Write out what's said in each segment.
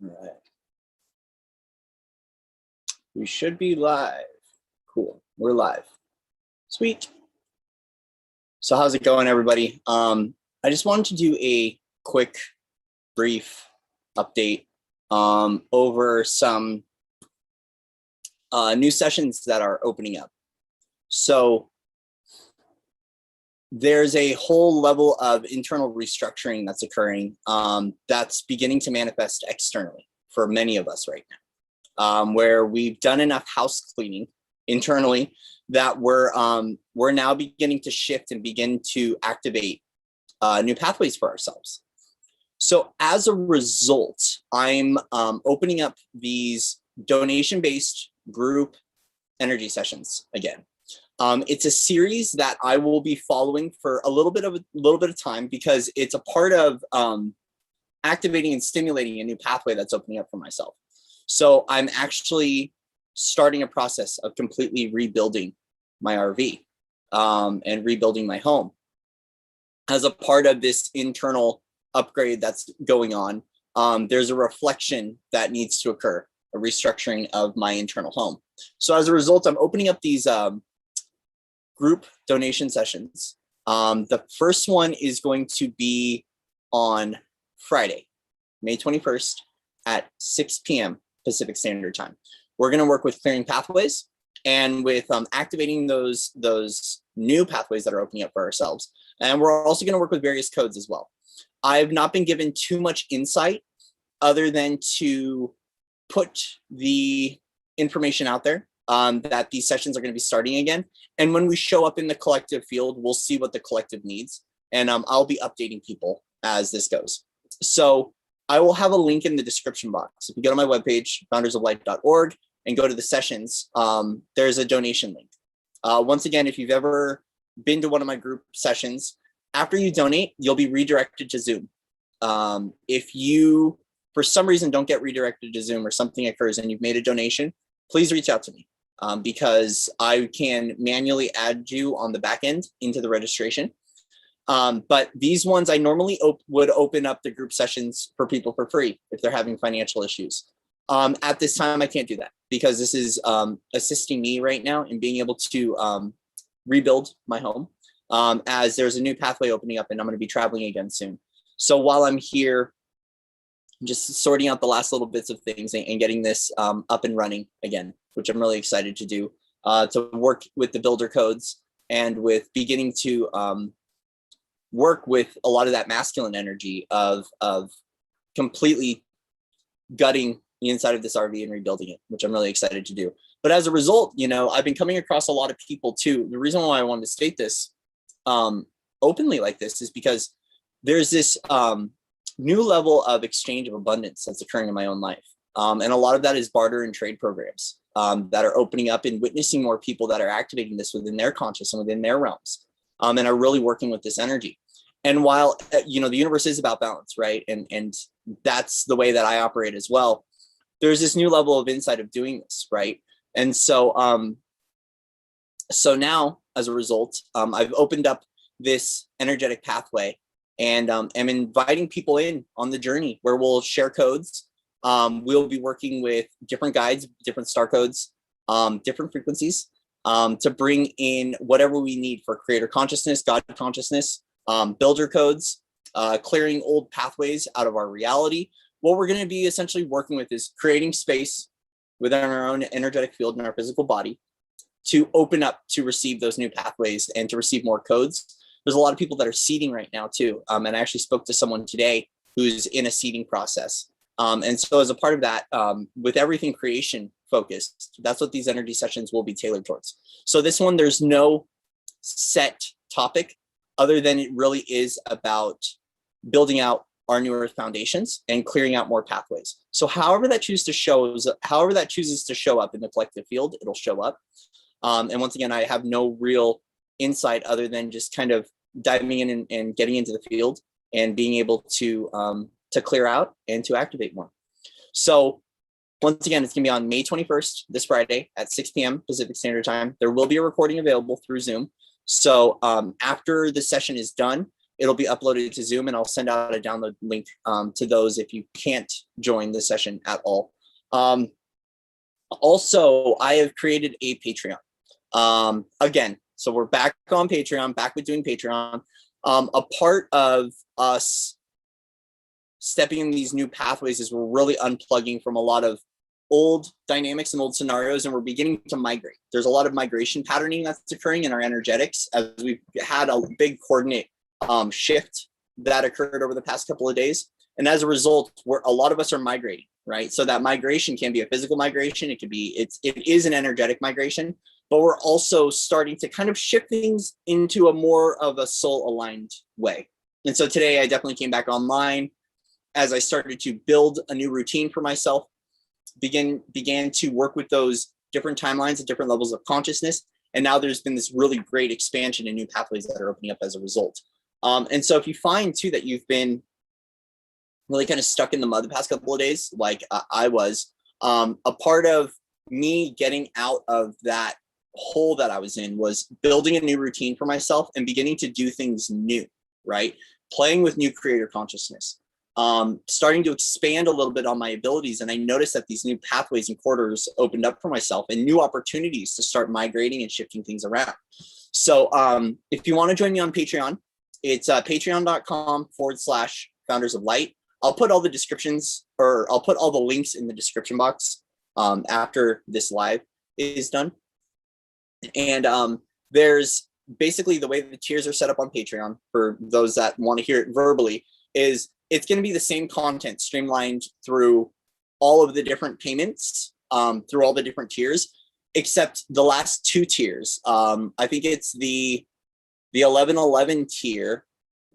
All right. We should be live. Cool. We're live. Sweet. So how's it going, everybody? I just wanted to do a quick, brief update over some new sessions that are opening up. So there's a whole level of internal restructuring that's occurring that's beginning to manifest externally for many of us right now, where we've done enough house cleaning internally that we're now beginning to shift and begin to activate new pathways for ourselves. So as a result, I'm opening up these donation-based group energy sessions again. It's a series that I will be following for a little bit of time because it's a part of activating and stimulating a new pathway that's opening up for myself. So I'm actually starting a process of completely rebuilding my RV and rebuilding my home as a part of this internal upgrade that's going on. There's a reflection that needs to occur, a restructuring of my internal home. So as a result, I'm opening up these group donation sessions. The first one is going to be on Friday, May 21st at 6 p.m. Pacific Standard Time. We're going to work with clearing pathways and with activating those new pathways that are opening up for ourselves. And we're also going to work with various codes as well. I've not been given too much insight other than to put the information out there that these sessions are going to be starting again. And when we show up in the collective field, we'll see what the collective needs. And I'll be updating people as this goes. So I will have a link in the description box. If you go to my webpage, foundersoflight.org, and go to the sessions, there's a donation link. Once again, if you've ever been to one of my group sessions, after you donate, you'll be redirected to Zoom. If you, for some reason, don't get redirected to Zoom or something occurs and you've made a donation, please reach out to me because I can manually add you on the back end into the registration. But these ones, I normally would open up the group sessions for people for free if they're having financial issues. At this time, I can't do that because this is assisting me right now in being able to rebuild my home as there's a new pathway opening up and I'm going to be traveling again soon. So while I'm here, just sorting out the last little bits of things and getting this up and running again, which I'm really excited to do, to work with the builder codes and with beginning to work with a lot of that masculine energy of completely gutting the inside of this RV and rebuilding it, which I'm really excited to do. But as a result, you know, I've been coming across a lot of people too. The reason why I wanted to state this openly like this is because there's this new level of exchange of abundance that's occurring in my own life. And a lot of that is barter and trade programs that are opening up and witnessing more people that are activating this within their conscious and within their realms and are really working with this energy. And while, you know, the universe is about balance, right? And that's the way that I operate as well. There's this new level of insight of doing this, right? And so, so now as a result, I've opened up this energetic pathway and am inviting people in on the journey where we'll share codes. We'll be working with different guides, different star codes, different frequencies to bring in whatever we need for creator consciousness, God consciousness, builder codes, clearing old pathways out of our reality. What we're going to be essentially working with is creating space within our own energetic field in our physical body to open up to receive those new pathways and to receive more codes. There's a lot of people that are seeding right now too. And I actually spoke to someone today who's in a seeding process. And so as a part of that, with everything creation focused, that's what these energy sessions will be tailored towards. So this one, there's no set topic other than it really is about building out our new earth foundations and clearing out more pathways. So however that chooses to show up in the collective field, it'll show up. And once again, I have no real insight other than just kind of diving in and getting into the field and being able to clear out and to activate more. So once again, it's gonna be on May 21st, this Friday at 6 p.m. Pacific Standard Time. There will be a recording available through Zoom. So after the session is done, It'll be uploaded to Zoom, and I'll send out a download link to those if you can't join the session at all. Also, I have created a Patreon. Again, so we're back on Patreon, back with doing Patreon. A part of us stepping in these new pathways is we're really unplugging from a lot of old dynamics and old scenarios, and we're beginning to migrate. There's a lot of migration patterning that's occurring in our energetics as we've had a big coordinate shift that occurred over the past couple of days. And as a result, a lot of us are migrating, right? So that migration can be a physical migration. It is an energetic migration, but we're also starting to kind of shift things into a more of a soul aligned way. And so today I definitely came back online as I started to build a new routine for myself, began to work with those different timelines at different levels of consciousness. And now there's been this really great expansion and new pathways that are opening up as a result. And so if you find too that you've been really kind of stuck in the mud the past couple of days, like I was, a part of me getting out of that hole that I was in was building a new routine for myself and beginning to do things new, right? Playing with new creator consciousness, starting to expand a little bit on my abilities. And I noticed that these new pathways and corridors opened up for myself and new opportunities to start migrating and shifting things around. So if you want to join me on Patreon, it's patreon.com/foundersoflight. I'll put all the descriptions, or I'll put all the links in the description box after this live is done. And there's basically the way the tiers are set up on Patreon for those that want to hear it verbally is it's going to be the same content streamlined through all of the different payments, through all the different tiers, except the last two tiers. I think it's the 1111 tier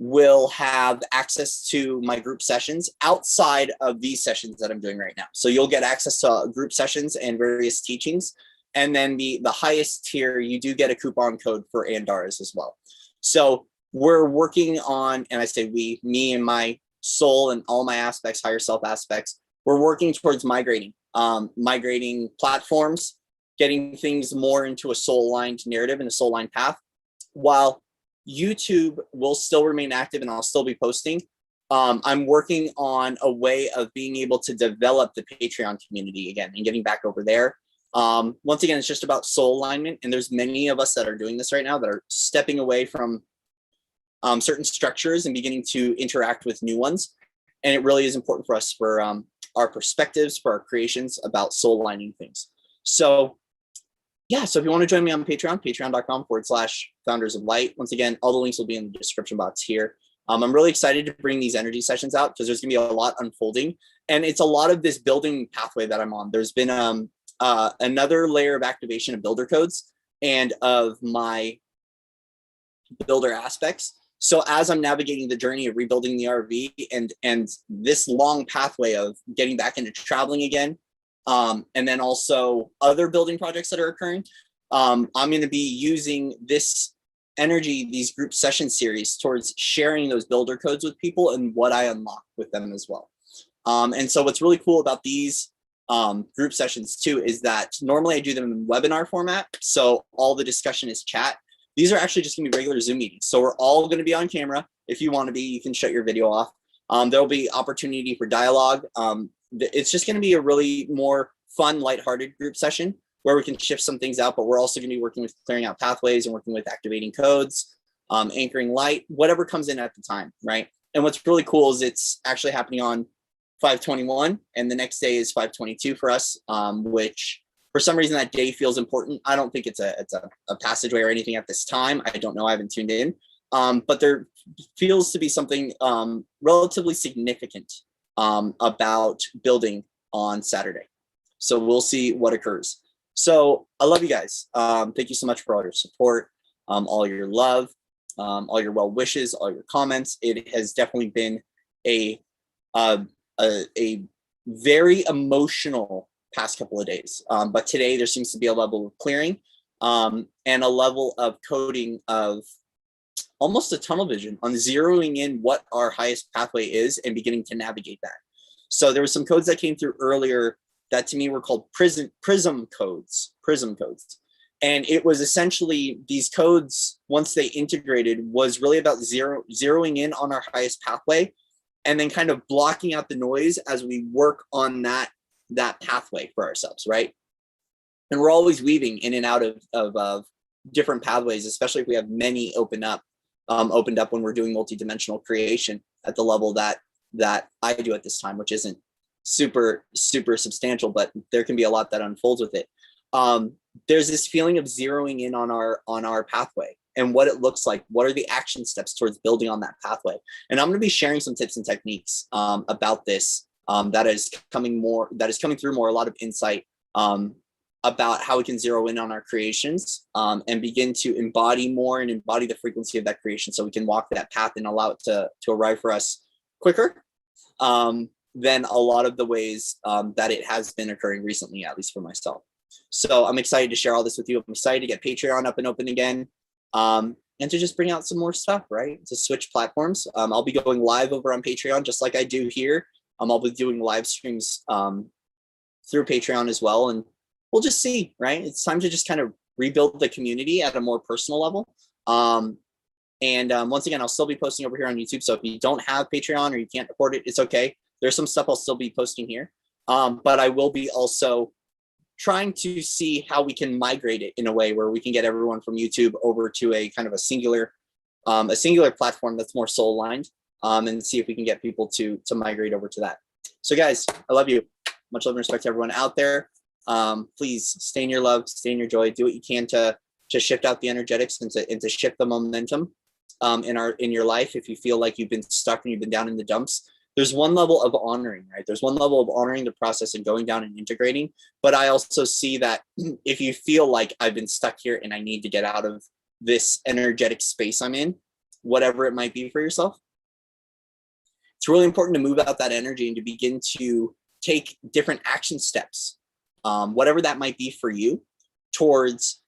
will have access to my group sessions outside of these sessions that I'm doing right now. So you'll get access to group sessions and various teachings. And then the highest tier, you do get a coupon code for Andaras as well. So we're working on, and I say we, me and my soul and all my aspects, higher self aspects, we're working towards migrating platforms, getting things more into a soul aligned narrative and a soul aligned path, while YouTube will still remain active and I'll still be posting. I'm working on a way of being able to develop the Patreon community again and getting back over there. Once again, it's just about soul alignment. And there's many of us that are doing this right now that are stepping away from certain structures and beginning to interact with new ones. And it really is important for us, for our perspectives, for our creations about soul aligning things. So yeah, so if you want to join me on Patreon, patreon.com/foundersoflight. Once again, all the links will be in the description box here. I'm really excited to bring these energy sessions out because there's going to be a lot unfolding. And it's a lot of this building pathway that I'm on. There's been another layer of activation of builder codes and of my builder aspects. So as I'm navigating the journey of rebuilding the RV and this long pathway of getting back into traveling again, and then also other building projects that are occurring, I'm going to be using this energy, these group session series, towards sharing those builder codes with people and what I unlock with them as well. And so what's really cool about these group sessions too is that normally I do them in webinar format. So all the discussion is chat. These are actually just gonna be regular Zoom meetings. So we're all gonna be on camera. If you wanna be, you can shut your video off. There'll be opportunity for dialogue. It's just gonna be a really more fun, lighthearted group session where we can shift some things out, but we're also gonna be working with clearing out pathways and working with activating codes, anchoring light, whatever comes in at the time, right? And what's really cool is it's actually happening on 5/21, and the next day is 5/22 for us, which for some reason that day feels important. I don't think it's a passageway or anything at this time. I don't know, I haven't tuned in, but there feels to be something relatively significant about building on Saturday. So we'll see what occurs. So I love you guys. Thank you so much for all your support, all your love, all your well wishes, all your comments. It has definitely been a very emotional past couple of days. But today there seems to be a level of clearing and a level of coding of almost a tunnel vision on zeroing in what our highest pathway is and beginning to navigate that. So there were some codes that came through earlier that to me were called prism codes. And it was essentially these codes, once they integrated, was really about zeroing in on our highest pathway and then kind of blocking out the noise as we work on that pathway for ourselves, right? And we're always weaving in and out of different pathways, especially if we have many opened up when we're doing multidimensional creation at the level that I do at this time, which isn't super substantial, but there can be a lot that unfolds with it. There's this feeling of zeroing in on our pathway and what it looks like. What are the action steps towards building on that pathway? And I'm going to be sharing some tips and techniques about this that is coming through more, a lot of insight about how we can zero in on our creations and begin to embody more and embody the frequency of that creation, so we can walk that path and allow it to arrive for us quicker than a lot of the ways that it has been occurring recently, at least for myself. So I'm excited to share all this with you. I'm excited to get Patreon up and open again and to just bring out some more stuff, right? To switch platforms. I'll be going live over on Patreon, just like I do here. I'll be doing live streams through Patreon as well. And we'll just see, right? It's time to just kind of rebuild the community at a more personal level. Once again, I'll still be posting over here on YouTube. So if you don't have Patreon or you can't afford it, it's okay. There's some stuff I'll still be posting here. But I will be also trying to see how we can migrate it in a way where we can get everyone from YouTube over to a kind of a singular platform that's more soul aligned, and see if we can get people to migrate over to that. So guys, I love you. Much love and respect to everyone out there. Please stay in your love, stay in your joy, do what you can to shift out the energetics and to shift the momentum in your life. If you feel like you've been stuck and you've been down in the dumps, there's one level of honoring, right? There's one level of honoring the process and going down and integrating. But I also see that if you feel like I've been stuck here and I need to get out of this energetic space I'm in, whatever it might be for yourself, it's really important to move out that energy and to begin to take different action steps, whatever that might be for you, towards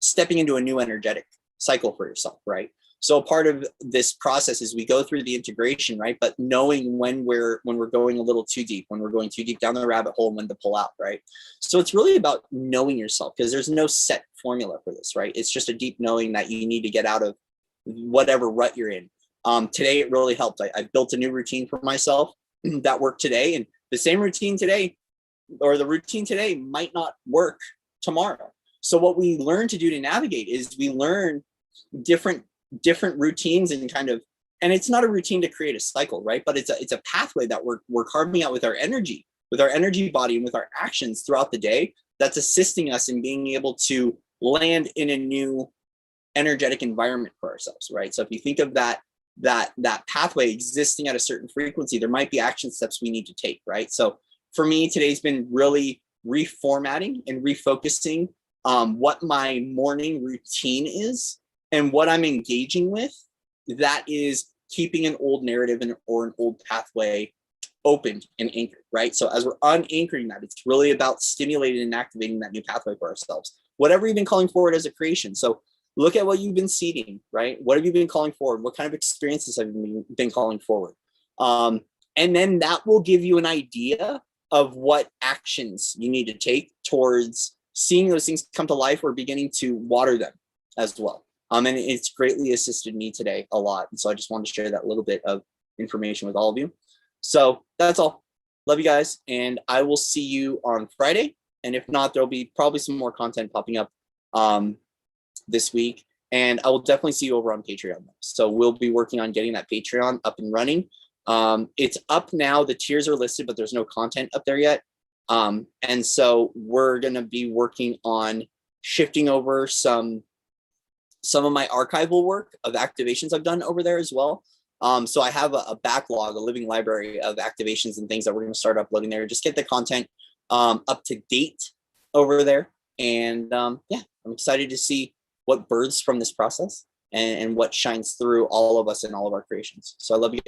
stepping into a new energetic cycle for yourself, right? So part of this process is we go through the integration, right? But knowing when we're going a little too deep, when we're going too deep down the rabbit hole, and when to pull out, right? So it's really about knowing yourself, because there's no set formula for this, right? It's just a deep knowing that you need to get out of whatever rut you're in. Today, it really helped. I built a new routine for myself that worked today, and the same routine today, or the routine today, might not work tomorrow. So what we learn to do to navigate is we learn different routines and and it's not a routine to create a cycle, right? But it's a pathway that we're carving out with our energy body and with our actions throughout the day, that's assisting us in being able to land in a new energetic environment for ourselves, right? So if you think of that pathway existing at a certain frequency, there might be action steps we need to take, right? So for me, today's been really reformatting and refocusing what my morning routine is and what I'm engaging with that is keeping an old narrative or an old pathway opened and anchored, right? So as we're unanchoring that, it's really about stimulating and activating that new pathway for ourselves, whatever you've been calling forward as a creation. So look at what you've been seeding, right? What have you been calling forward? What kind of experiences have you been calling forward? And then that will give you an idea of what actions you need to take towards seeing those things come to life or beginning to water them as well. And it's greatly assisted me today a lot. And so I just wanted to share that little bit of information with all of you. So that's all. Love you guys. And I will see you on Friday. And if not, there'll be probably some more content popping up this week. And I will definitely see you over on Patreon. So we'll be working on getting that Patreon up and running. It's up now. The tiers are listed, but there's no content up there yet. And so we're going to be working on shifting over some of my archival work of activations I've done over there as well. So I have a backlog, a living library of activations and things that we're going to start uploading there. Just get the content up to date over there. And yeah, I'm excited to see what births from this process and what shines through all of us and all of our creations. So I love you.